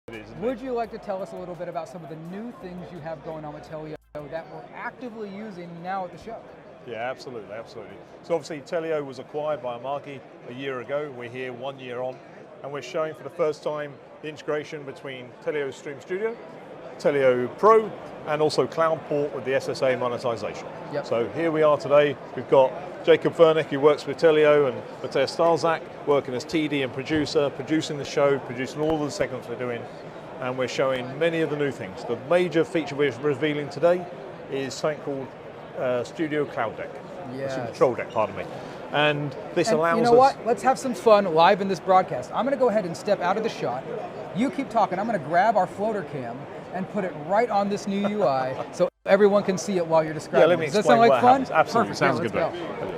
it is. Would you like to tell us a little bit about some of the new things you have going on with TELLYO that we're actively using now at the show? Yeah, absolutely, absolutely. So obviously TELLYO was acquired by Amagi a year ago. We're here 1 year on, and we're showing for the first time the integration between TELLYO Stream Studio, TELLYO Pro, and also Cloud Port with the SSA monetization. Yep. So here we are today. We've got Jacob Vernick, who works with TELLYO, and Matthias Stalzak working as TD and producer, producing the show, producing all of the segments we're doing, and we're showing many of the new things. The major feature we're revealing today is something called Studio Cloud Deck. Yes. Control Deck, pardon me. And this allows us... You know what? Let's have some fun live in this broadcast. I'm going to go ahead and step out of the shot. You keep talking. I'm going to grab our floater cam and put it right on this new UI so everyone can see it while you're describing Yeah, let me it. Does explain that sound like fun? happens. Absolutely, Perfect. sounds Yeah, good. let's go.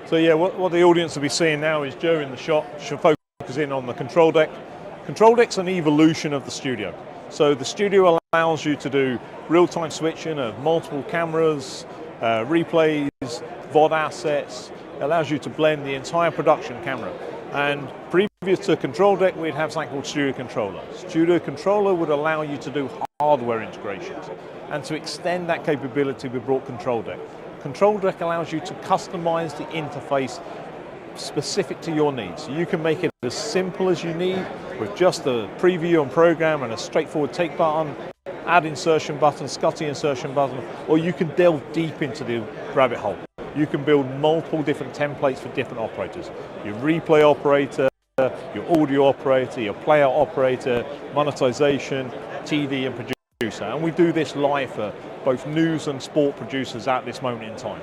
So yeah, what the audience will be seeing now is Joe in the shot, should focus in on the control deck. Control deck's an evolution of the studio. So the studio allows you to do real-time switching of multiple cameras, replays, VOD assets. It allows you to blend the entire production camera. And previous to Control Deck, we'd have something called Studio Controller. Studio Controller would allow you to do hardware integrations. And to extend that capability, we brought Control Deck. Control Deck allows you to customize the interface specific to your needs. You can make it as simple as you need with just a preview and program and a straightforward take button, add insertion button, SCSI insertion button, or you can delve deep into the rabbit hole. You can build multiple different templates for different operators. Your replay operator, your audio operator, your playout operator, monetization, TD and producer. And we do this live for both news and sport producers at this moment in time.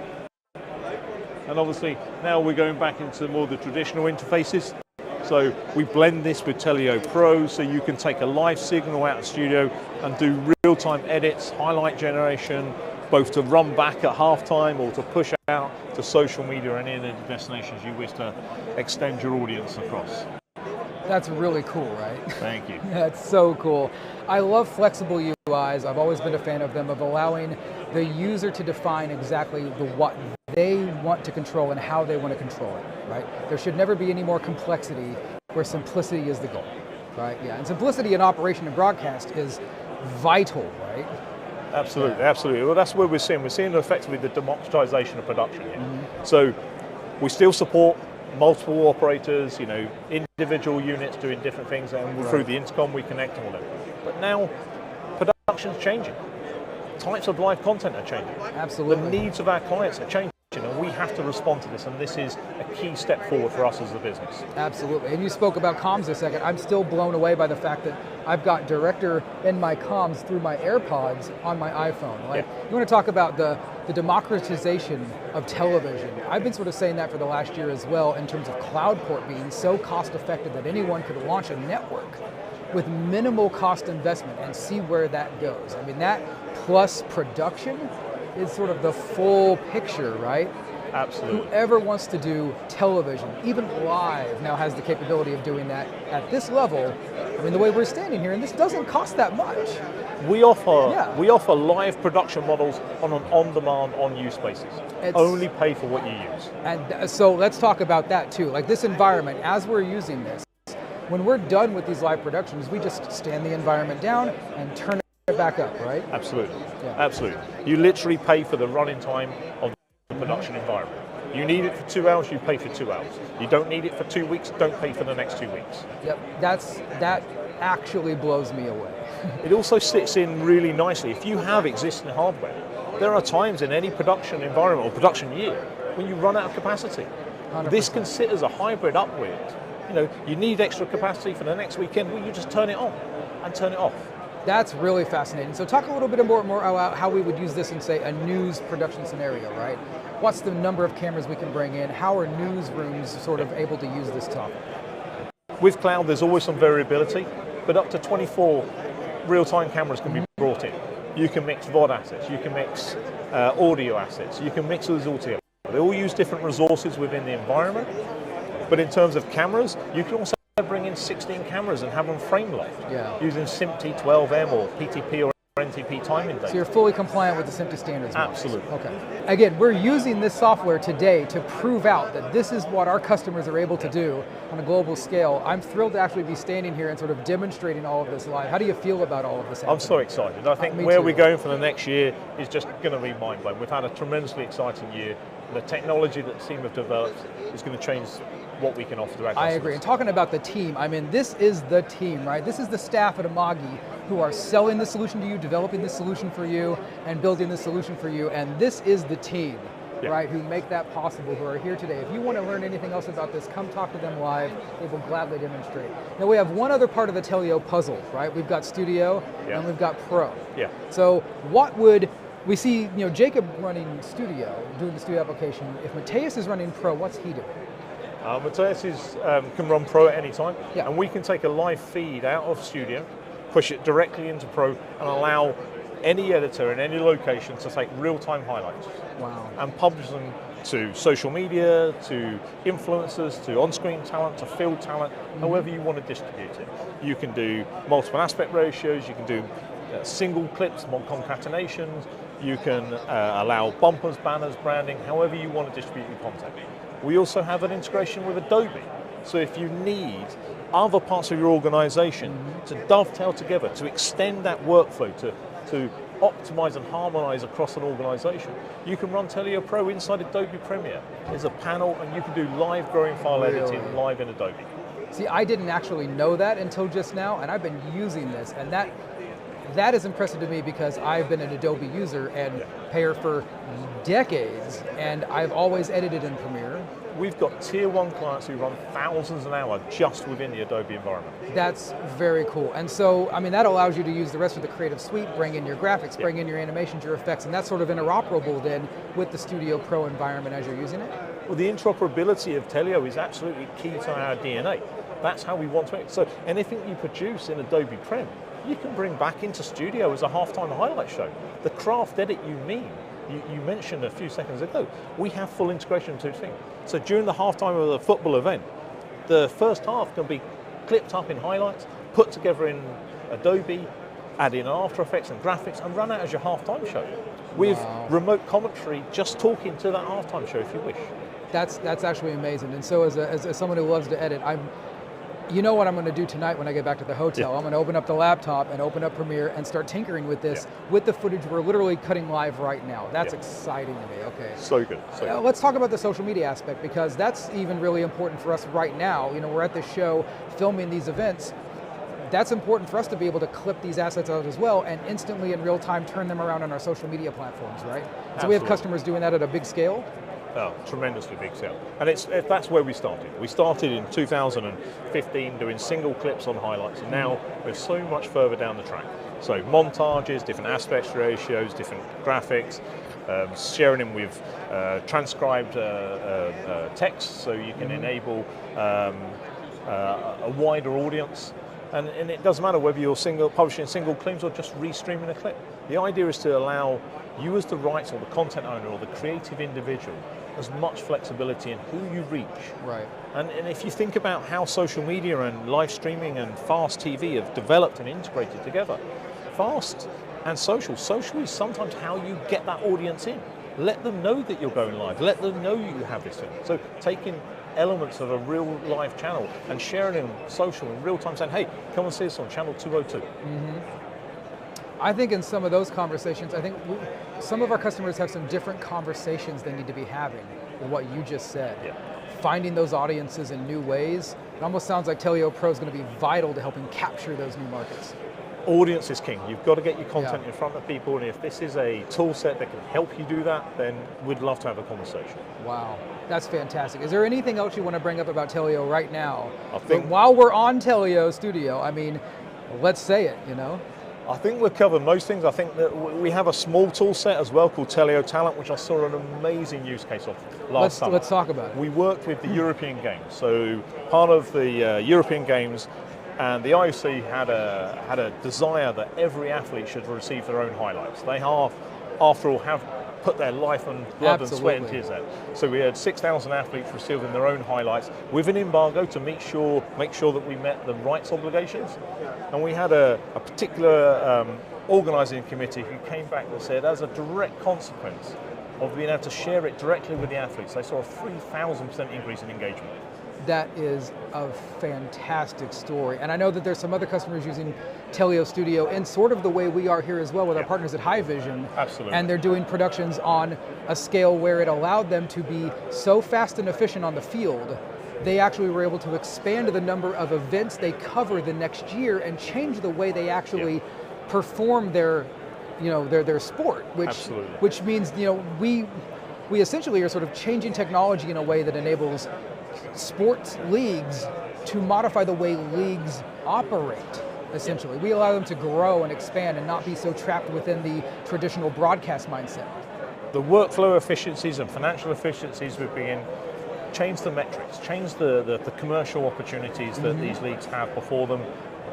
And obviously now we're going back into more of the traditional interfaces. So we blend this with TELLYO Pro, so you can take a live signal out of the studio and do real-time edits, highlight generation, both to run back at halftime or to push out to social media and any of the destinations you wish to extend your audience across. That's really cool, right? Thank you. That's so cool. I love flexible UIs. I've always been a fan of them, of allowing the user to define exactly what they want to control and how they want to control it, right? There should never be any more complexity where simplicity is the goal, right? Yeah, and simplicity in operation and broadcast is vital, right? Absolutely, yeah. Absolutely. Well, that's what we're seeing. We're seeing effectively the democratization of production here. Mm-hmm. So we still support multiple operators, you know, individual units doing different things, and through the intercom we connect all of them. But now production's changing. Types of live content are changing. Absolutely. The needs of our clients are changing, and we have to respond to this, and this is a key step forward for us as a business. Absolutely. And you spoke about comms a second. I'm still blown away by the fact that I've got Director in my comms through my AirPods on my iPhone. Like, yeah. You want to talk about the democratization of television. I've been sort of saying that for the last year as well, in terms of cloud port being so cost effective that anyone could launch a network with minimal cost investment and see where that goes. I mean, that plus production is sort of the full picture, right? Absolutely. Whoever wants to do television, even live, now has the capability of doing that at this level. I mean, the way we're standing here, and this doesn't cost that much. We offer live production models on an on-demand, on-use basis. Only pay for what you use. And so let's talk about that too. Like this environment, as we're using this, when we're done with these live productions, we just stand the environment down and turn it back up, right? Absolutely, yeah. Absolutely. You literally pay for the running time of the production environment. You need it for 2 hours, you pay for 2 hours. You don't need it for 2 weeks, don't pay for the next 2 weeks. Yep, that actually blows me away. It also sits in really nicely. If you have existing hardware, there are times in any production environment or production year when you run out of capacity. 100%. This can sit as a hybrid upgrade. You know, you need extra capacity for the next weekend, well, you just turn it on and turn it off. That's really fascinating. So talk a little bit more about how we would use this in, say, a news production scenario, right? What's the number of cameras we can bring in? How are newsrooms sort of able to use this topic? With cloud, there's always some variability, but up to 24 real-time cameras can be brought in. You can mix VOD assets, you can mix audio assets, you can mix those all together. They all use different resources within the environment, but in terms of cameras, you can also bring in 16 cameras and have them frame locked using SIMPT12M or PTP or NTP timing data. So you're fully compliant with the SMPTE standards. Absolutely. Okay. Again, we're using this software today to prove out that this is what our customers are able to do on a global scale. I'm thrilled to actually be standing here and sort of demonstrating all of this live. How do you feel about all of this happening? I'm so excited. I think where we're going for the next year is just going to be mind-blowing. We've had a tremendously exciting year. The technology that the team have developed is going to change what we can offer to our customers. I agree. And talking about the team, I mean, this is the team, right? This is the staff at Amagi who are selling the solution to you, developing the solution for you, and building the solution for you. And this is the team, right, who make that possible, who are here today. If you want to learn anything else about this, come talk to them live. They will gladly demonstrate. Now we have one other part of the TELLYO puzzle, right? We've got Studio and we've got Pro. Yeah. So what would we see, Jacob running Studio, doing the Studio application. If Mateus is running Pro, what's he doing? Mateus can run Pro at any time, and we can take a live feed out of Studio, push it directly into Pro, and allow any editor in any location to take real-time highlights. Wow. And publish them to social media, to influencers, to on-screen talent, to field talent, however you want to distribute it. You can do multiple aspect ratios, you can do single clips, concatenations, you can allow bumpers, banners, branding, however you want to distribute your content. We also have an integration with Adobe. So if you need other parts of your organization to dovetail together, to extend that workflow, to optimize and harmonize across an organization, you can run TELLYO Pro inside Adobe Premiere. There's a panel and you can do live growing file editing live in Adobe. See, I didn't actually know that until just now, and I've been using this, and that is impressive to me because I've been an Adobe user and payer for decades, and I've always edited in Premiere. We've got tier 1 clients who run thousands an hour just within the Adobe environment. That's very cool. And so, I mean, that allows you to use the rest of the Creative Suite, bring in your graphics, bring in your animations, your effects, and that's sort of interoperable then with the Studio Pro environment as you're using it? Well, the interoperability of TELLYO is absolutely key to our DNA. That's how we want to make it. So anything you produce in Adobe Prem, you can bring back into Studio as a halftime highlight show. The craft edit you mentioned a few seconds ago, we have full integration into things. So during the halftime of the football event, the first half can be clipped up in highlights, put together in Adobe, add in After Effects and graphics, and run out as your halftime show. With remote commentary, just talking to that halftime show if you wish. That's actually amazing. And so as someone who loves to edit, you know what I'm going to do tonight when I get back to the hotel. I'm going to open up the laptop and open up Premiere and start tinkering with this, with the footage we're literally cutting live right now. That's exciting to me, okay. So good, so good. Let's talk about the social media aspect, because that's even really important for us right now. We're at this show filming these events. That's important for us to be able to clip these assets out as well and instantly in real time turn them around on our social media platforms, right? So we have customers doing that at a big scale. Oh, tremendously big scale. And that's where we started. We started in 2015 doing single clips on highlights, and now we're so much further down the track. So montages, different aspect ratios, different graphics, sharing them with transcribed text, so you can enable a wider audience. And it doesn't matter whether you're publishing single clips or just restreaming a clip. The idea is to allow you as the rights or the content owner or the creative individual as much flexibility in who you reach. Right. And if you think about how social media and live streaming and fast TV have developed and integrated together, fast and social is sometimes how you get that audience in. Let them know that you're going live. Let them know you have this thing. So taking elements of a real live channel and sharing it on social in real time, saying, hey, come and see us on channel 202. I think in some of those conversations, some of our customers have some different conversations they need to be having with what you just said. Finding those audiences in new ways. It almost sounds like TELLYO Pro is going to be vital to helping capture those new markets. Audience is king. You've got to get your content in front of people, and if this is a tool set that can help you do that, then we'd love to have a conversation. Wow, that's fantastic. Is there anything else you want to bring up about TELLYO right now? I think while we're on TELLYO Studio, let's say it, I think we've covered most things. I think that we have a small tool set as well called TELLYO Talent, which I saw an amazing use case of last summer. Let's talk about it. We worked with the European Games. So part of the European Games, and the IOC had a desire that every athlete should receive their own highlights. They are, after all, have put their life and blood Absolutely. and sweat and tears out. So we had 6,000 athletes receiving their own highlights with an embargo to make sure that we met the rights obligations. And we had a particular organising committee who came back and said, as a direct consequence of being able to share it directly with the athletes, they saw a 3,000% increase in engagement. That is a fantastic story. And I know that there's some other customers using TELLYO Studio in sort of the way we are here as well with our partners at High Vision. Absolutely. And they're doing productions on a scale where it allowed them to be so fast and efficient on the field, they actually were able to expand the number of events they cover the next year and change the way they actually perform their sport, which means we essentially are sort of changing technology in a way that enables sports leagues to modify the way leagues operate, essentially. We allow them to grow and expand and not be so trapped within the traditional broadcast mindset. The workflow efficiencies and financial efficiencies we're being change the metrics, change the commercial opportunities that these leagues have before them,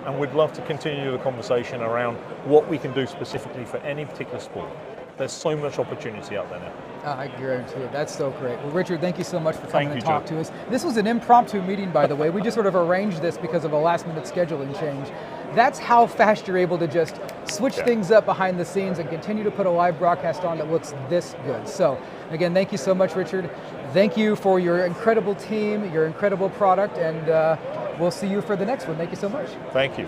and we'd love to continue the conversation around what we can do specifically for any particular sport. There's so much opportunity out there now. I guarantee it. That's so great. Well, Richard, thank you so much for coming and talk Joe. to us. This was an impromptu meeting, by the way. We just sort of arranged this because of a last-minute scheduling change. That's how fast you're able to just switch things up behind the scenes and continue to put a live broadcast on that looks this good. So, again, thank you so much, Richard. Thank you for your incredible team, your incredible product, and we'll see you for the next one. Thank you so much. Thank you.